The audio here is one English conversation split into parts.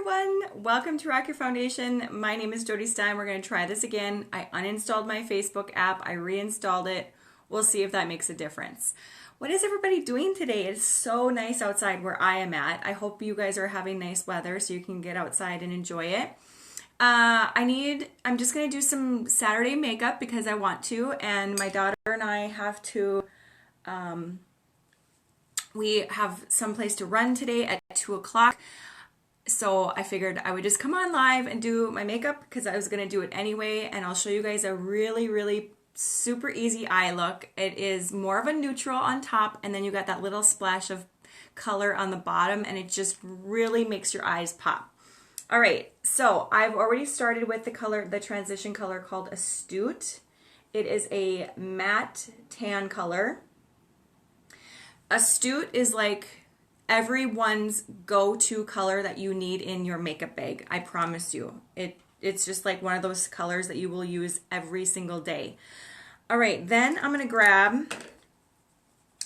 everyone, welcome to Rock Your Foundation. My name is Jody Stein. We're going to try this again. I uninstalled my Facebook app. I reinstalled it. We'll see if that makes a difference. What is everybody doing today? It's so nice outside where I am at. I hope you guys are having nice weather so you can get outside and enjoy it. I'm just going to do some Saturday makeup because I want to, and my daughter and I have to, we have someplace to run today at 2 o'clock. So I figured I would just come on live and do my makeup because I was going to do it anyway, and I'll show you guys a really super easy eye look. It is more of a neutral on top, and then you got that little splash of color on the bottom, and it just really makes your eyes pop. All right, so I've already started with the color, the transition color called Astute. It is a matte tan color. Astute is like everyone's go-to color that you need in your makeup bag. I promise you. It's just like one of those colors that you will use every single day. All right, then I'm going to grab,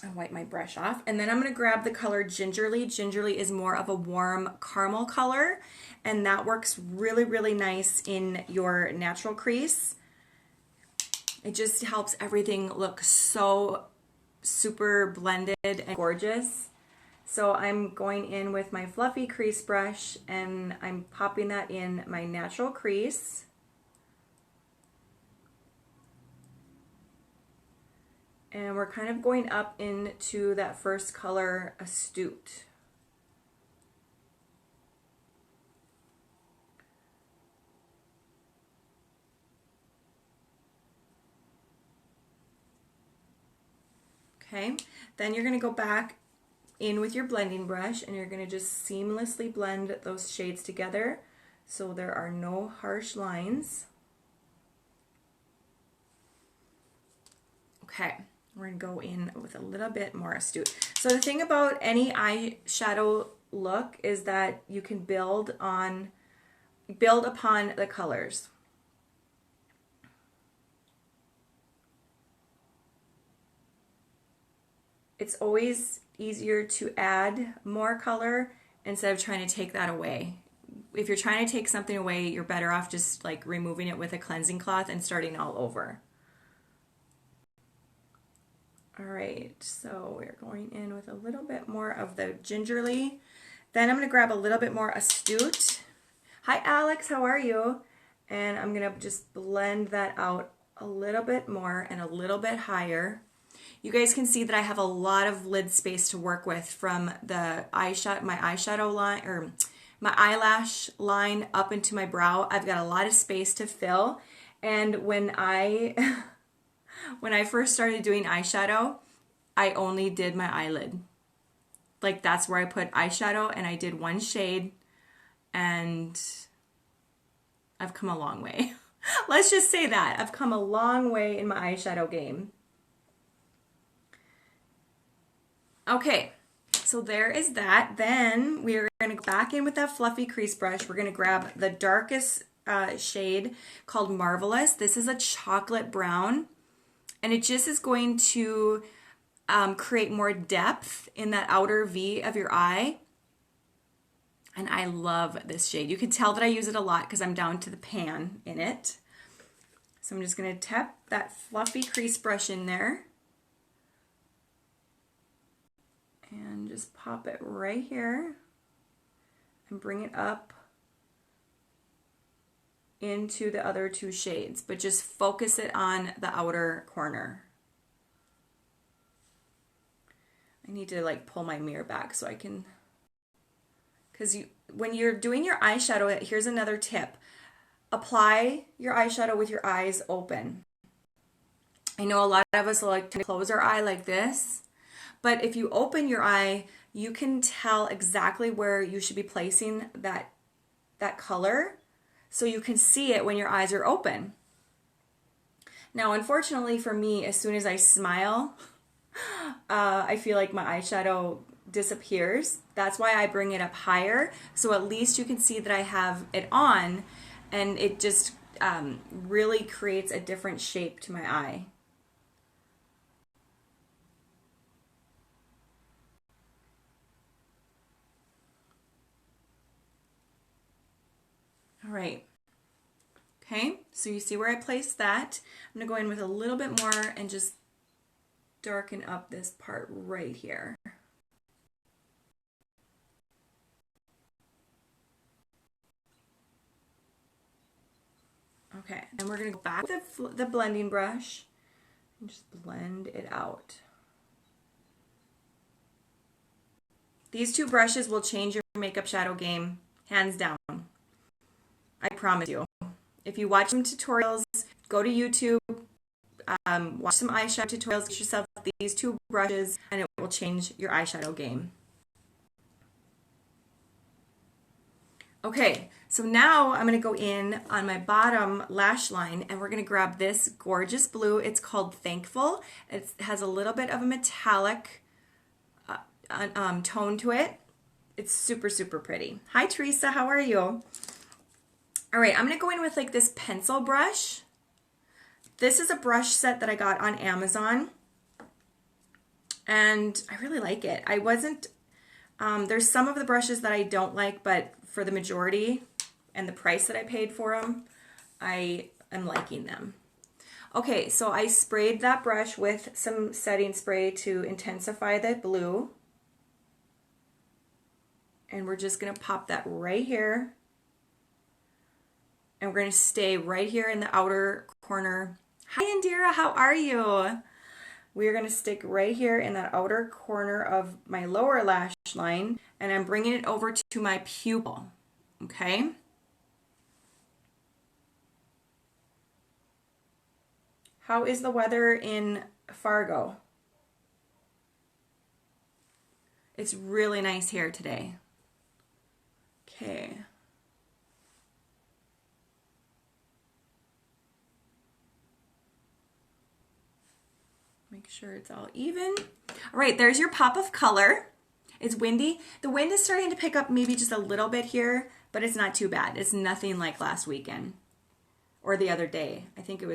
I'll wipe my brush off, and then I'm going to grab the color Gingerly. Gingerly is more of a warm caramel color, and that works really nice in your natural crease. It just helps everything look so super blended and gorgeous. So I'm going in with my fluffy crease brush and I'm popping that in my natural crease. And we're kind of going up into that first color, Astute. Okay, then you're going to go back in with your blending brush and you're going to just seamlessly blend those shades together so there are no harsh lines. Okay, we're going to go in with a little bit more Astute. So the thing about any eyeshadow look is that you can build upon the colors. It's always easier to add more color instead of trying to take that away. If you're trying to take something away, you're better off just like removing it with a cleansing cloth and starting all over. All right, so we're going in with a little bit more of the Gingerly. Then I'm going to grab a little bit more Astute. Hi Alex, how are you? And I'm going to just blend that out a little bit more and a little bit higher. You guys can see that I have a lot of lid space to work with from the eyeshadow, my eyeshadow line, or my eyelash line up into my brow. I've got a lot of space to fill. And when I first started doing eyeshadow, I only did my eyelid. Like that's where I put eyeshadow, and I did one shade, and I've come a long way. Let's just say that. I've come a long way in my eyeshadow game. Okay, so there is that. Then we're going to go back in with that fluffy crease brush. We're going to grab the darkest shade called Marvelous. This is a chocolate brown, and it just is going to create more depth in that outer V of your eye. And I love this shade. You can tell that I use it a lot because I'm down to the pan in it. So I'm just going to tap that fluffy crease brush in there. And just pop it right here and bring it up into the other two shades, but just focus it on the outer corner. I need to like pull my mirror back so I can, because when you're doing your eyeshadow, here's another tip. Apply your eyeshadow with your eyes open. I know a lot of us like to close our eye like this. But if you open your eye, you can tell exactly where you should be placing that color so you can see it when your eyes are open. Now, unfortunately for me, as soon as I smile, I feel like my eyeshadow disappears. That's why I bring it up higher, so at least you can see that I have it on, and it just really creates a different shape to my eye. right. Okay, so you see where I placed that. I'm going to go in with a little bit more and just darken up this part right here. Okay, and we're going to go back with the blending brush and just blend it out. These two brushes will change your makeup shadow game, hands down. I promise you. If you watch some tutorials, go to YouTube, watch some eyeshadow tutorials, get yourself these two brushes, and it will change your eyeshadow game. Okay, so now I'm going to go in on my bottom lash line, and we're going to grab this gorgeous blue. It's called Thankful. It has a little bit of a metallic tone to it. It's super, super pretty. Hi, Teresa. How are you? All right, I'm going to go in with like this pencil brush. This is a brush set that I got on Amazon, and I really like it. I wasn't, there's some of the brushes that I don't like, but for the majority and the price that I paid for them, I am liking them. Okay, so I sprayed that brush with some setting spray to intensify the blue. And we're just going to pop that right here. And we're going to stay right here in the outer corner. Hi, Indira, how are you? We're going to stick right here in that outer corner of my lower lash line, and I'm bringing it over to my pupil, okay? How is the weather in Fargo? It's really nice here today. Okay. Make sure it's all even. All right, there's your pop of color. It's windy. The wind is starting to pick up maybe just a little bit here, but it's not too bad. It's nothing like last weekend or the other day. I think it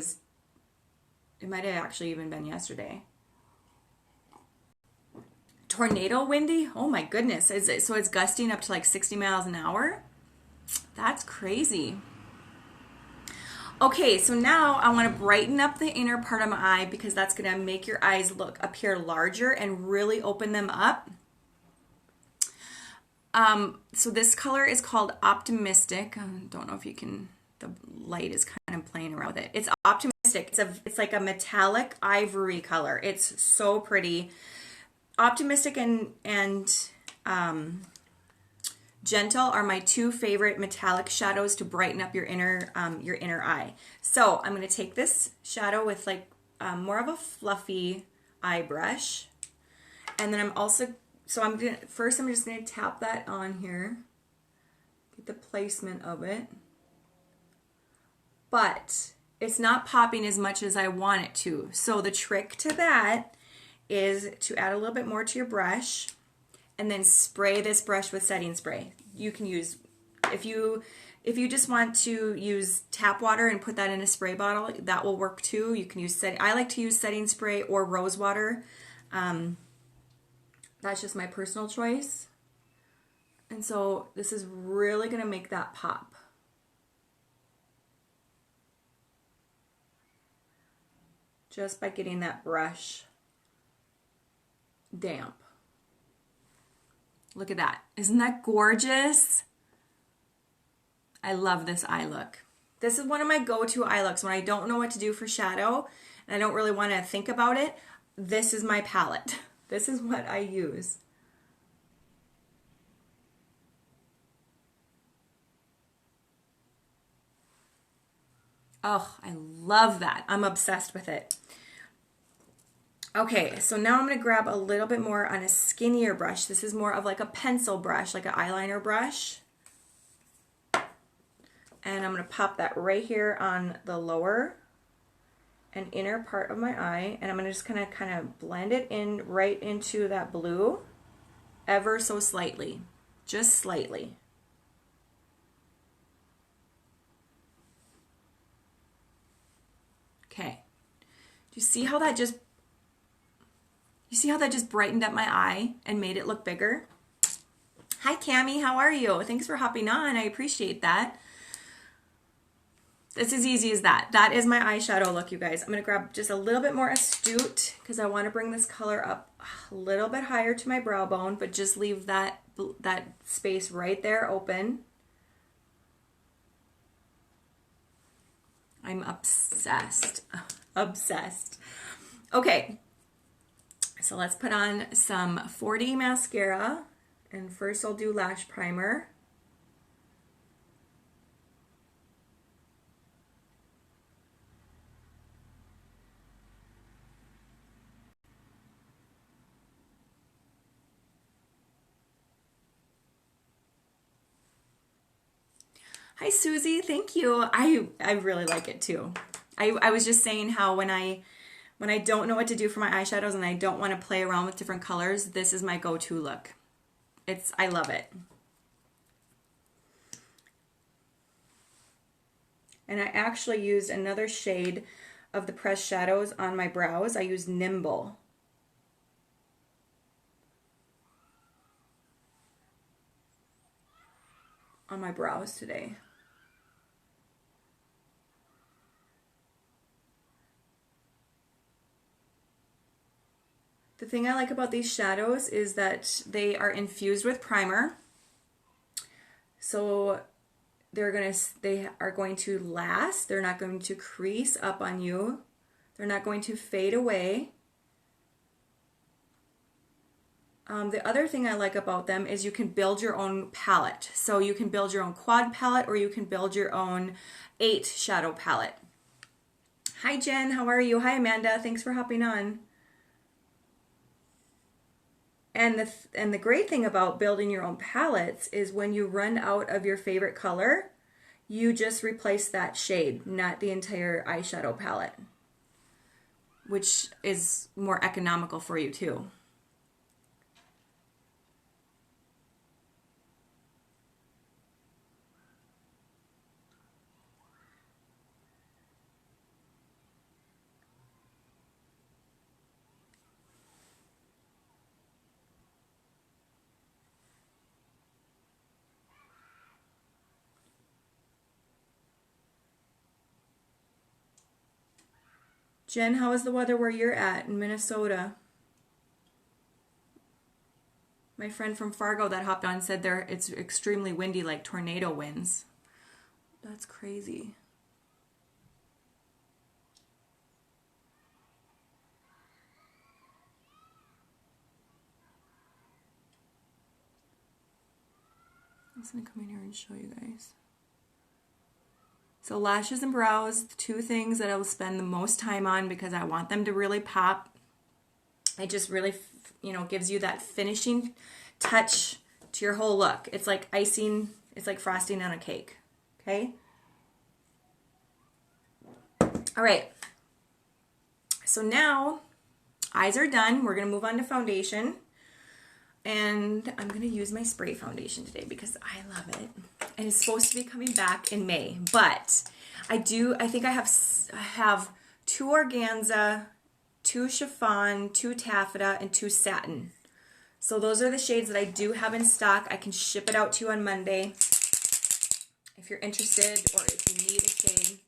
might have actually even been yesterday. Tornado windy? Oh my goodness. So it's gusting up to like 60 miles an hour? That's crazy. Okay, so now I want to brighten up the inner part of my eye because that's going to make your eyes appear larger and really open them up. So this color is called Optimistic. I don't know if you can, the light is kind of playing around with it. It's Optimistic. It's like a metallic ivory color. It's so pretty. Optimistic and Gentle are my two favorite metallic shadows to brighten up your inner eye. So I'm going to take this shadow with like more of a fluffy eye brush, and then I'm just going to tap that on here, get the placement of it, but it's not popping as much as I want it to. So the trick to that is to add a little bit more to your brush and then spray this brush with setting spray. You can use, if you just want to use tap water and put that in a spray bottle, that will work too. You can use I like to use setting spray or rose water. That's just my personal choice. And so this is really going to make that pop. Just by getting that brush damp. Look at that. Isn't that gorgeous? I love this eye look. This is one of my go-to eye looks when I don't know what to do for shadow and I don't really want to think about it. This is my palette. This is what I use. Oh, I love that. I'm obsessed with it. Okay, so now I'm going to grab a little bit more on a skinnier brush. This is more of like a pencil brush, like an eyeliner brush. And I'm going to pop that right here on the lower and inner part of my eye. And I'm going to just kind of blend it in right into that blue ever so slightly. Just slightly. Okay. Do you see how that just brightened up my eye and made it look bigger? Hi, Cammie. How are you? Thanks for hopping on. I appreciate that. It's as easy as that. That is my eyeshadow look, you guys. I'm going to grab just a little bit more Astute because I want to bring this color up a little bit higher to my brow bone, but just leave that space right there open. I'm obsessed. Obsessed. Okay. So let's put on some 4D mascara. And first I'll do lash primer. Hi Susie, thank you. I really like it too. I was just saying how when I don't know what to do for my eyeshadows and I don't want to play around with different colors, this is my go-to look. I love it. And I actually used another shade of the pressed shadows on my brows. I used Nimble. On my brows today. The thing I like about these shadows is that they are infused with primer. So they are going to last. They're not going to crease up on you. They're not going to fade away. The other thing I like about them is you can build your own palette. So you can build your own quad palette or you can build your own 8 shadow palette. Hi Jen, how are you? Hi Amanda, thanks for hopping on. And the great thing about building your own palettes is when you run out of your favorite color, you just replace that shade, not the entire eyeshadow palette, which is more economical for you too. Jen, how is the weather where you're at in Minnesota? My friend from Fargo that hopped on said it's extremely windy, like tornado winds. That's crazy. I'm just going to come in here and show you guys. So lashes and brows, the 2 things that I will spend the most time on because I want them to really pop. It just really, gives you that finishing touch to your whole look. It's like icing, it's like frosting on a cake, okay? All right. So now, eyes are done. We're going to move on to foundation. And I'm going to use my spray foundation today because I love it. And it's supposed to be coming back in May. But I think I have 2 organza, 2 chiffon, 2 taffeta, and 2 satin. So those are the shades that I do have in stock. I can ship it out to you on Monday if you're interested or if you need a shade.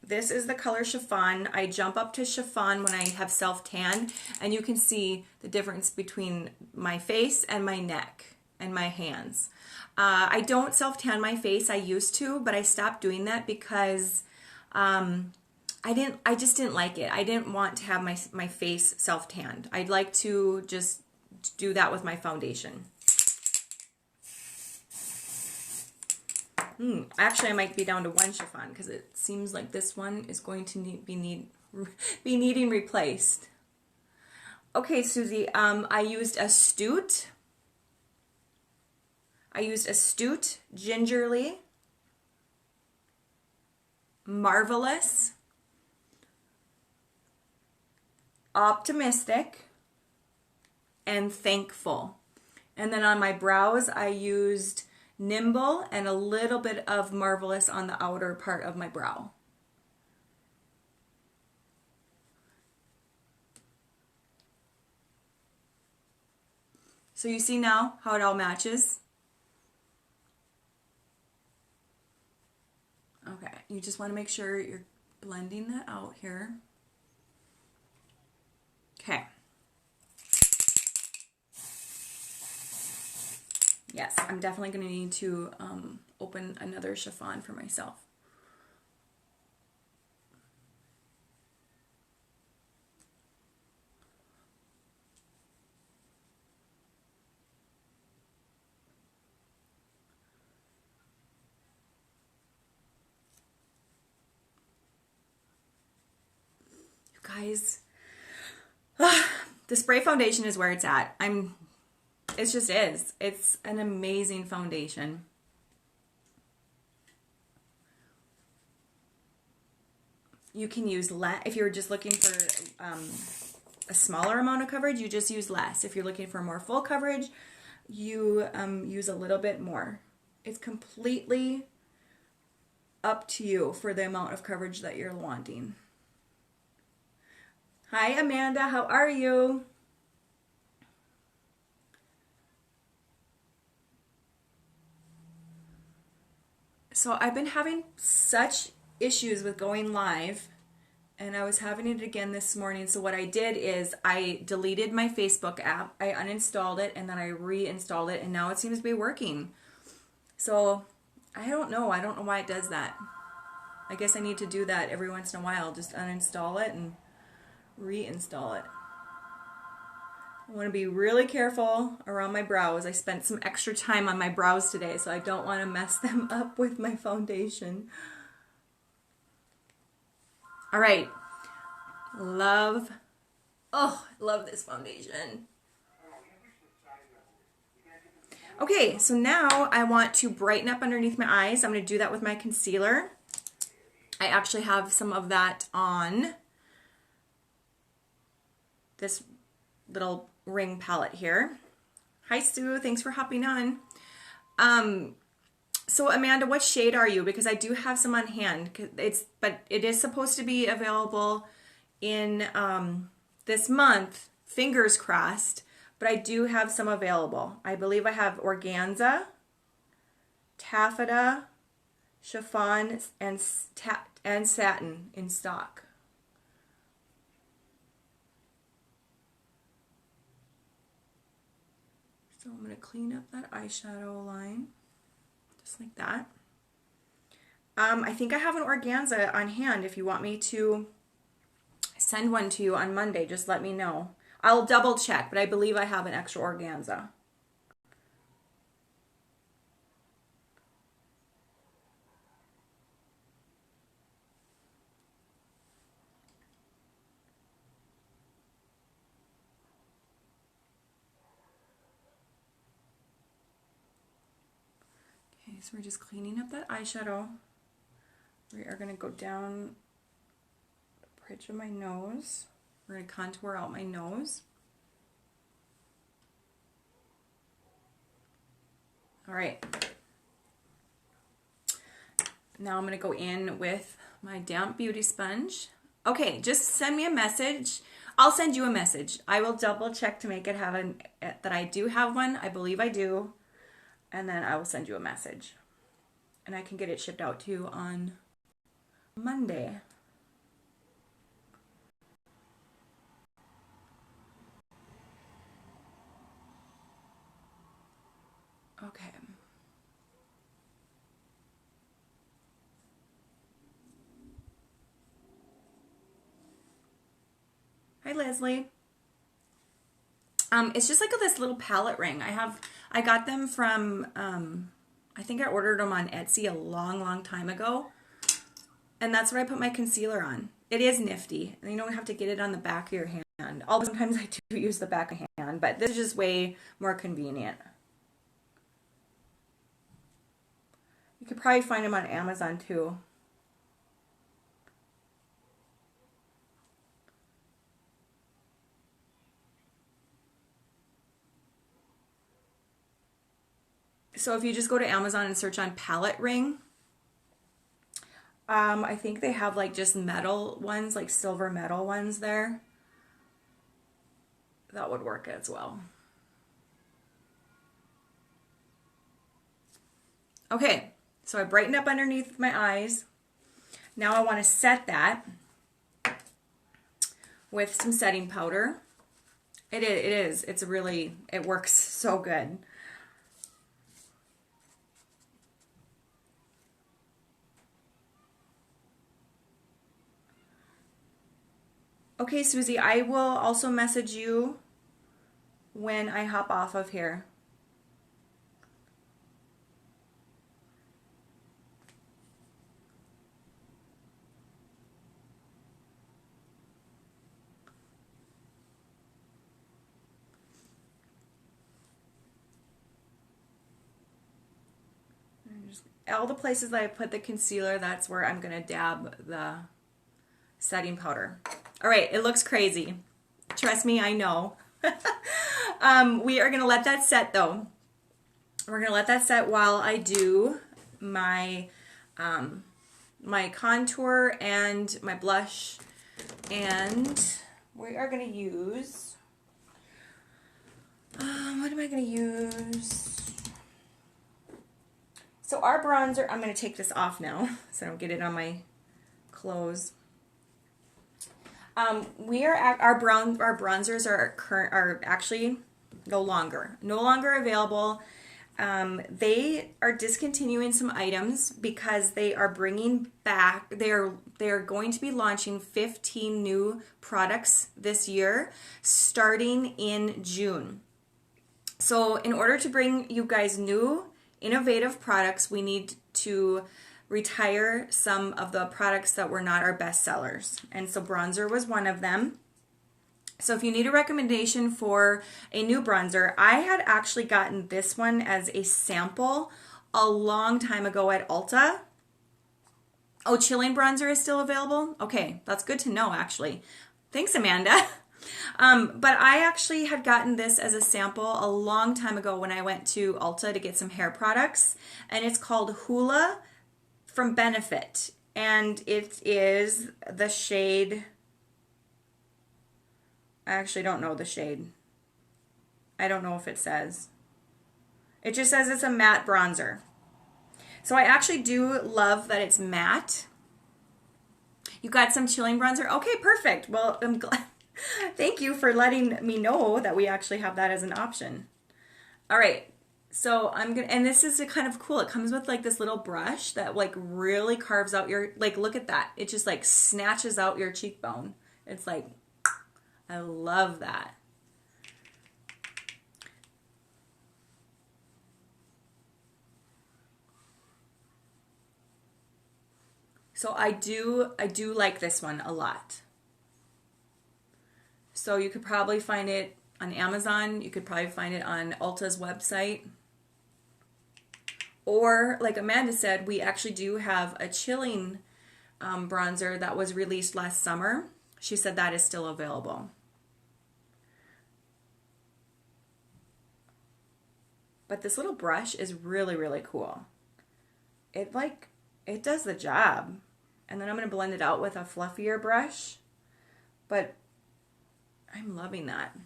This is the color chiffon. I jump up to chiffon when I have self-tan, and you can see the difference between my face and my neck and my hands. I don't self-tan my face. I used to, but I stopped doing that because I just didn't like it. I didn't want to have my face self-tanned. I'd like to just do that with my foundation. Actually, I might be down to 1 chiffon because it seems like this one is going to be needing replaced. Okay, Susie, I used Astute. Gingerly, Marvelous, Optimistic, and Thankful. And then on my brows, I used Nimble and a little bit of Marvelous on the outer part of my brow. So you see now how it all matches? You just want to make sure you're blending that out here. Okay. Yes, I'm definitely going to need to open another chiffon for myself. You guys, the spray foundation is where it's at. It just is. It's an amazing foundation. You can use less. If you're just looking for a smaller amount of coverage, you just use less. If you're looking for more full coverage, you use a little bit more. It's completely up to you for the amount of coverage that you're wanting. Hi, Amanda. How are you? So I've been having such issues with going live, and I was having it again this morning. So what I did is I deleted my Facebook app, I uninstalled it, and then I reinstalled it, and now it seems to be working. So I don't know why it does that. I guess I need to do that every once in a while, just uninstall it and reinstall it. I want to be really careful around my brows. I spent some extra time on my brows today, so I don't want to mess them up with my foundation. All right. Love this foundation. Okay, so now I want to brighten up underneath my eyes. I'm going to do that with my concealer. I actually have some of that on this little ring palette here. Hi Sue, thanks for hopping on. So Amanda, what shade are you? Because I do have some on hand. But it is supposed to be available in this month. Fingers crossed. But I do have some available. I believe I have organza, taffeta, chiffon, and satin in stock. So I'm going to clean up that eyeshadow line, just like that. I think I have an organza on hand. If you want me to send one to you on Monday, just let me know. I'll double check, but I believe I have an extra organza. Okay, so we're just cleaning up that eyeshadow. We are going to go down the bridge of my nose. We're going to contour out my nose. All right. Now I'm going to go in with my damp beauty sponge. Okay, just send me a message. I'll send you a message. I will double check to make it that I do have one. I believe I do. And then I will send you a message. And I can get it shipped out to you on Monday. Okay. Hi, Leslie. It's just like this little palette ring. I got them from, I think I ordered them on Etsy a long time ago. And that's what I put my concealer on. It is nifty. And you don't have to get it on the back of your hand. Although sometimes I do use the back of hand, but this is just way more convenient. You could probably find them on Amazon too. So if you just go to Amazon and search on palette ring, I think they have like just metal ones, like silver metal ones there. That would work as well. Okay, so I brightened up underneath my eyes. Now I want to set that with some setting powder. It works so good. Okay, Susie, I will also message you when I hop off of here. All the places that I put the concealer, that's where I'm going to dab the setting powder. All right, it looks crazy. Trust me, I know. We are going to let that set though. We're going to let that set while I do my my contour and my blush. And we are going to use, what am I going to use? So our bronzer, I'm going to take this off now so I don't get it on my clothes. Our bronzers are actually no longer available. They are discontinuing some items because they are bringing back. They are going to be launching 15 new products this year, starting in June. So in order to bring you guys new, innovative products, we need to retire some of the products that were not our best sellers. And so bronzer was one of them. So if you need a recommendation for a new bronzer, I had actually gotten this one as a sample a long time ago at Ulta. Oh, Chilling bronzer is still available? Okay, that's good to know actually. Thanks, Amanda. But I actually had gotten this as a sample a long time ago when I went to Ulta to get some hair products. And it's called Hula from Benefit. And it is the shade, I actually don't know the shade. I don't know if it says. It just says it's a matte bronzer. So I actually do love that it's matte. You got some Chilling bronzer? Okay, perfect. Well, I'm glad. Thank you for letting me know that we actually have that as an option. All right. So I'm going to, and this is kind of cool. It comes with like this little brush that like really carves out your, like, look at that. It just like snatches out your cheekbone. It's like, I love that. So I do like this one a lot. So you could probably find it on Amazon. You could probably find it on Ulta's website. Or like Amanda said, we actually do have a Chilling bronzer that was released last summer. She said that is still available. But this little brush is really, really cool. It does the job. And then I'm going to blend it out with a fluffier brush. But I'm loving that.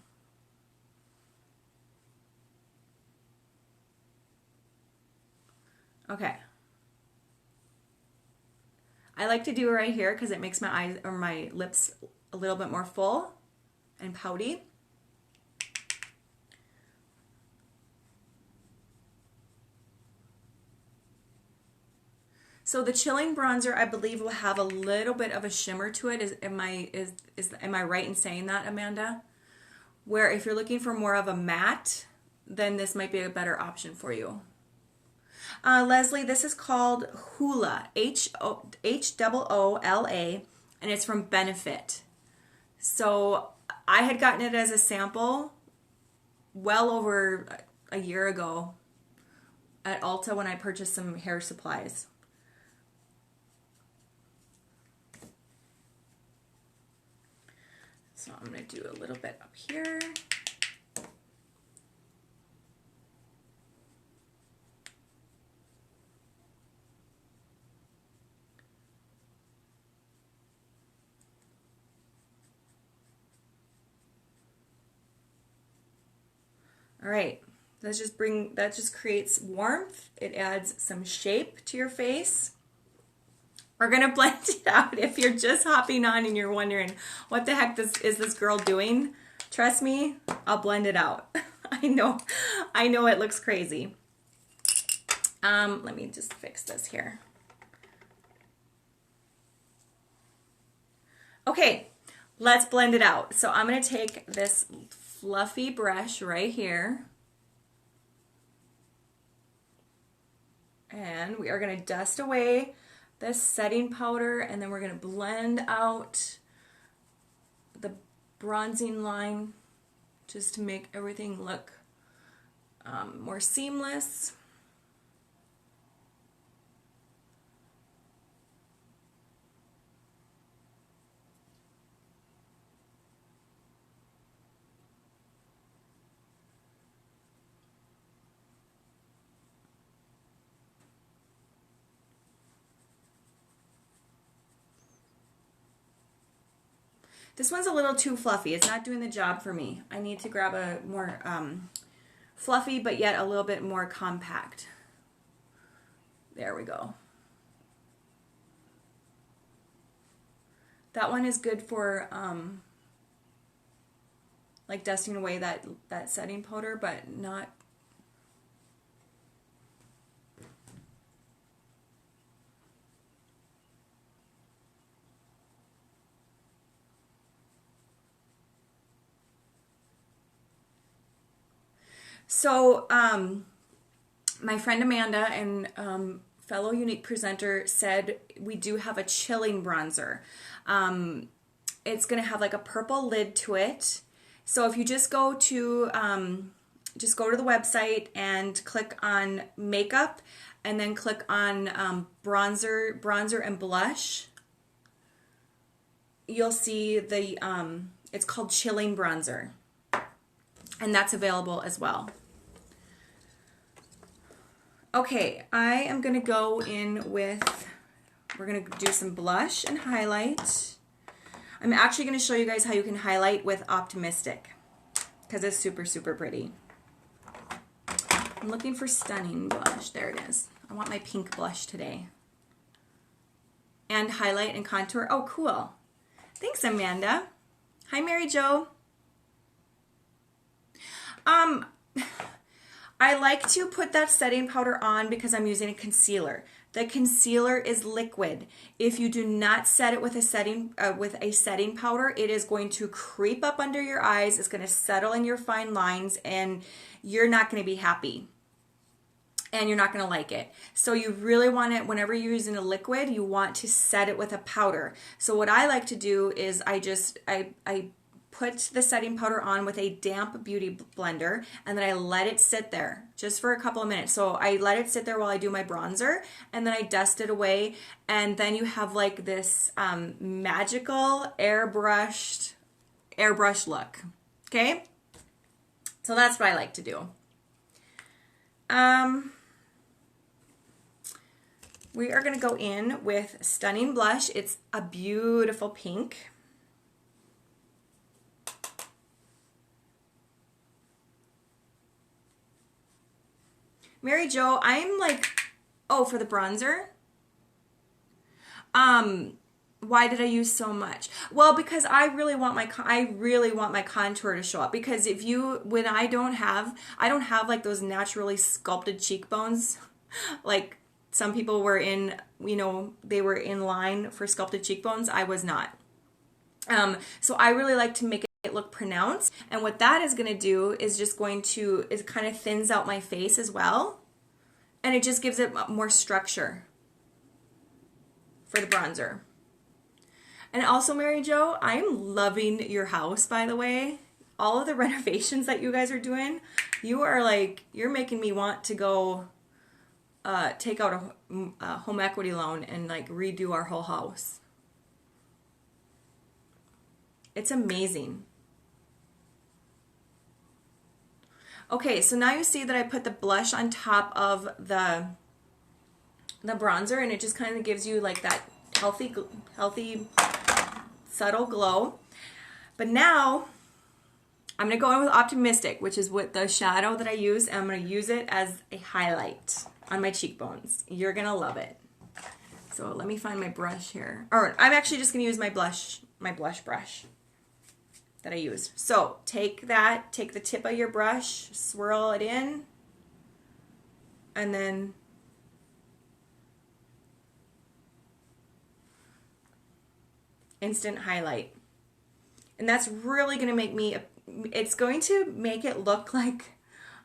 Okay. I like to do it right here because it makes my eyes or my lips a little bit more full and pouty. So the Chilling bronzer, I believe, will have a little bit of a shimmer to it. Am I right in saying that, Amanda? Where if you're looking for more of a matte, then this might be a better option for you. Leslie, this is called Hoola, Hoola, and it's from Benefit. So I had gotten it as a sample well over a year ago at Ulta when I purchased some hair supplies. So I'm going to do a little bit up here. All right, that just creates warmth. It adds some shape to your face. We're going to blend it out. If you're just hopping on and you're wondering, what the heck is this girl doing? Trust me, I'll blend it out. I know it looks crazy. Let me just fix this here. Okay, let's blend it out. So I'm going to take this fluffy brush right here. And we are going to dust away this setting powder, and then we're going to blend out the bronzing line just to make everything look more seamless. This one's a little too fluffy. It's not doing the job for me. I need to grab a more fluffy, but yet a little bit more compact. There we go. That one is good for like dusting away that setting powder, but not. So, my friend Amanda and fellow Younique presenter said we do have a chilling bronzer. It's going to have like a purple lid to it. So if you just go to the website and click on makeup, and then click on bronzer and blush, you'll see the it's called Chilling Bronzer. And that's available as well. Okay, I am going to go in with, we're going to do some blush and highlight. I'm actually going to show you guys how you can highlight with Optimistic, because it's super, super pretty. I'm looking for Stunning blush. There it is. I want my pink blush today. And highlight and contour. Oh, cool. Thanks, Amanda. Hi, Mary Jo. I like to put that setting powder on because I'm using a concealer. The concealer is liquid. If you do not set it with a setting powder, it is going to creep up under your eyes. It's going to settle in your fine lines, and you're not going to be happy. And you're not going to like it. So you really want it, whenever you're using a liquid, you want to set it with a powder. So what I like to do is I put the setting powder on with a damp beauty blender, and then I let it sit there just for a couple of minutes. So I let it sit there while I do my bronzer, and then I dust it away, and then you have like this magical airbrushed look. Okay? So that's what I like to do. We are going to go in with Stunning Blush. It's a beautiful pink. Mary Jo, I'm like, oh, for the bronzer? Why did I use so much? Well, because I really want my contour to show up. Because when I don't have like those naturally sculpted cheekbones, like some people were in, they were in line for sculpted cheekbones. I was not. So I really like to make it look pronounced, and what that is going to do is it kind of thins out my face as well, and it just gives it more structure for the bronzer. And also, Mary Jo, I'm loving your house, by the way. All of the renovations that you guys are doing, you're making me want to go take out a home equity loan and like redo our whole house. It's amazing. Okay, so now you see that I put the blush on top of the bronzer, and it just kind of gives you like that healthy, subtle glow. But now I'm going to go in with Optimistic, which is what the shadow that I use, and I'm going to use it as a highlight on my cheekbones. You're going to love it. So let me find my brush here. Or I'm actually just going to use my blush brush that I used. So take the tip of your brush, swirl it in, and then instant highlight. And that's really going to make it's going to make it look like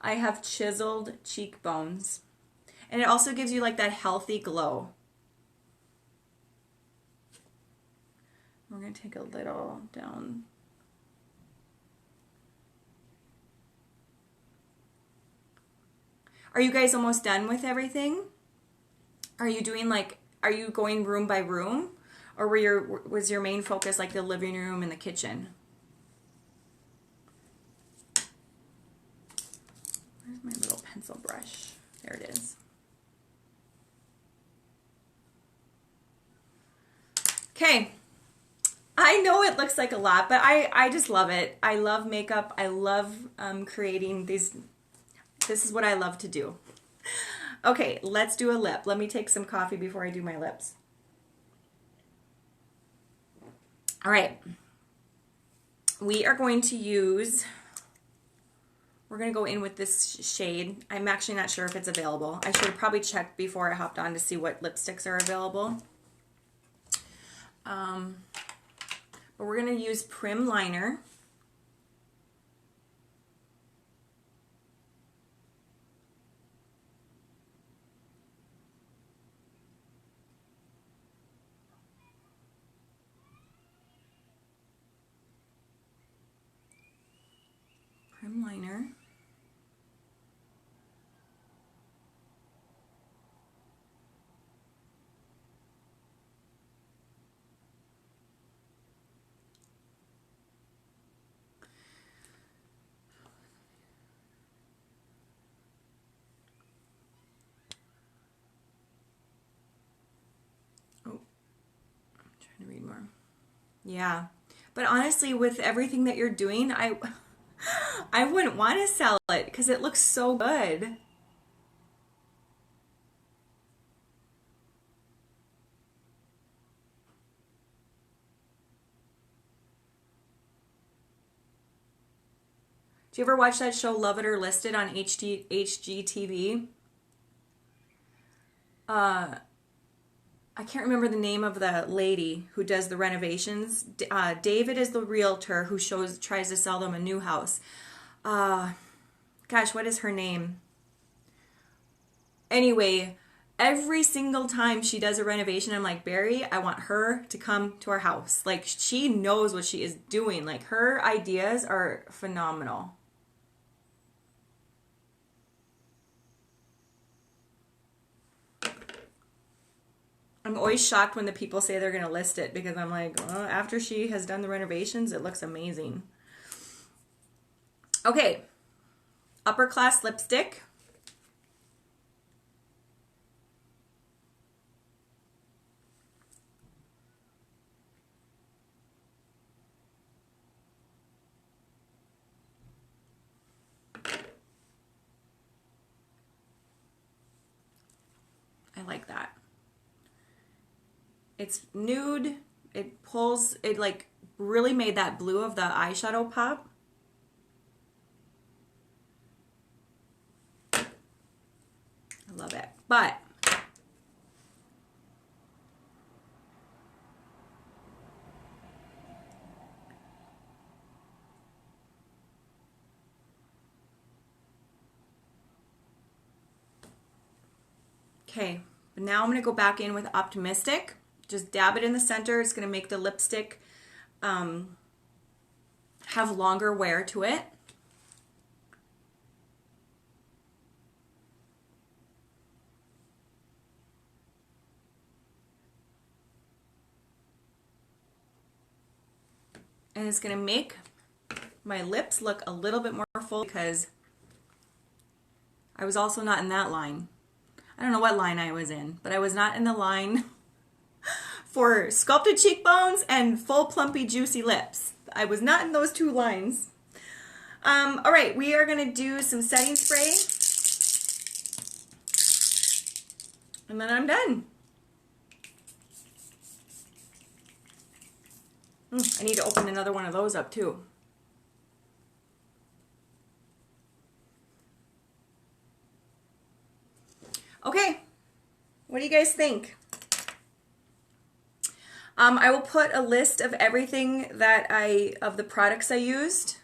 I have chiseled cheekbones. And it also gives you like that healthy glow. We're going to take a little down. Are you guys almost done with everything? Are you going room by room? Or was your main focus like the living room and the kitchen? Where's my little pencil brush? There it is. Okay. I know it looks like a lot, but I just love it. I love makeup. I love creating these. This is what I love to do. Okay, let's do a lip. Let me take some coffee before I do my lips. All right. We're going to go in with this shade. I'm actually not sure if it's available. I should have probably checked before I hopped on to see what lipsticks are available. But we're going to use Prim Liner. Prim Liner. To read more. Yeah. But honestly, with everything that you're doing, I wouldn't want to sell it because it looks so good. Do you ever watch that show Love It or List It on HGTV? I can't remember the name of the lady who does the renovations. David is the realtor who tries to sell them a new house. Gosh, what is her name? Anyway, every single time she does a renovation, I'm like, Barry, I want her to come to our house. Like, she knows what she is doing. Like, her ideas are phenomenal. I'm always shocked when the people say they're going to list it because I'm like, well, after she has done the renovations, it looks amazing. Okay, Upper Class lipstick. I like that. It's nude. It like really made that blue of the eyeshadow pop. I love it. But okay, but now I'm going to go back in with Optimistic. Just dab it in the center. It's going to make the lipstick have longer wear to it. And it's going to make my lips look a little bit more full because I was also not in that line. I don't know what line I was in, but I was not in the line for sculpted cheekbones and full plumpy juicy lips. I was not in those two lines. All right, we are going to do some setting spray. And then I'm done. I need to open another one of those up too. Okay, what do you guys think? I will put a list of everything that of the products I used.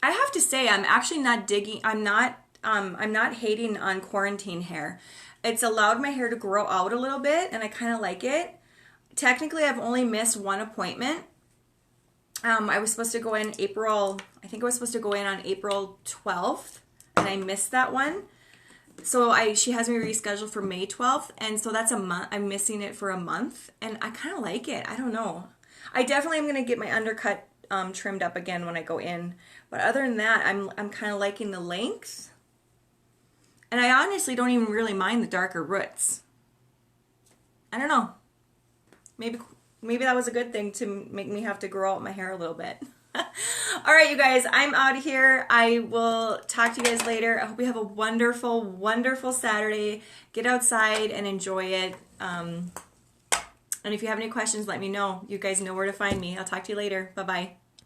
I have to say, I'm actually not digging, I'm not hating on quarantine hair. It's allowed my hair to grow out a little bit, and I kind of like it. Technically, I've only missed one appointment. I was supposed to go in April, I think I was supposed to go in on April 12th, and I missed that one. So she has me rescheduled for May 12th, and so that's a month. I'm missing it for a month, and I kind of like it. I don't know. I definitely am going to get my undercut trimmed up again when I go in. But other than that, I'm kind of liking the length. And I honestly don't even really mind the darker roots. I don't know. Maybe that was a good thing to make me have to grow out my hair a little bit. All right, you guys, I'm out of here. I will talk to you guys later. I hope you have a wonderful, wonderful Saturday. Get outside and enjoy it. And if you have any questions, let me know. You guys know where to find me. I'll talk to you later. Bye-bye.